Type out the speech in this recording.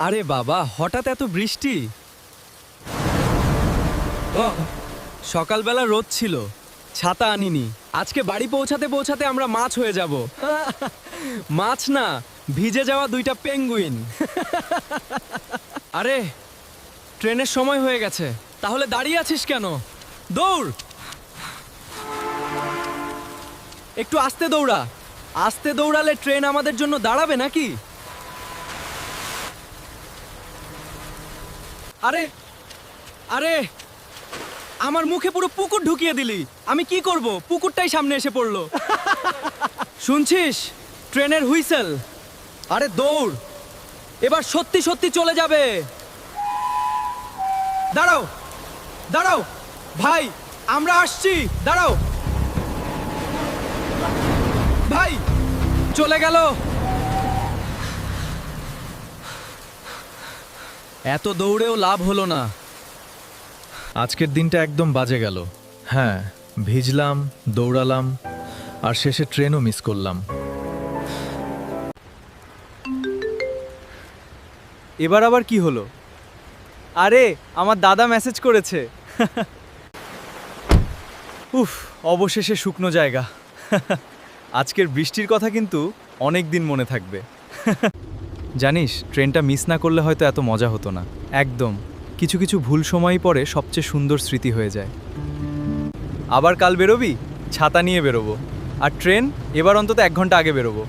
আরে বাবা, হঠাৎ এত বৃষ্টি? সকালবেলা রোদ ছিল, ছাতা আনিনি। আজকে বাড়ি পৌঁছাতে পৌঁছাতে আমরা মাছ হয়ে যাব। মাছ না, ভিজে যাওয়া দুইটা পেঙ্গুইন। আরে, ট্রেনের সময় হয়ে গেছে। তাহলে দাঁড়িয়ে আছিস কেন? দৌড়! একটু আস্তে দৌড়া। আস্তে দৌড়ালে ট্রেন আমাদের জন্য দাঁড়াবে নাকি? আরে আরে, আমার মুখে পুরো পুকুর ঢুকিয়ে দিলি। আমি কি করব? পুকুরটাই সামনে এসে পড়লো। শুনছিস? ট্রেনের হুইসেল। আরে দৌড়, এবার সত্যি সত্যি চলে যাবে। দাঁড়াও দাঁড়াও ভাই, আমরা আসছি। দাঁড়াও ভাই, চলে গেল। এত দৌড়েও লাভ হলো না। আজকের দিনটা একদম বাজে গেল। হ্যাঁ, ভিজলাম, দৌড়ালাম, আর শেষে ট্রেনও মিস করলাম। এবার আবার কি হলো? আরে, আমার দাদা মেসেজ করেছে। উফ, অবশেষে শুকনো জায়গা। আজকের বৃষ্টির কথা কিন্তু অনেক দিন মনে থাকবে। জানিস, ট্রেনটা মিস না করলে হয়তো এত মজা হতো না। একদম, কিছু কিছু ভুল সময়ই পরে সবচেয়ে সুন্দর স্মৃতি হয়ে যায়। আবার কাল বেরোবি? ছাতা নিয়ে বেরোবো। আর ট্রেন এবার অন্তত 1 ঘন্টা আগে বেরোবো।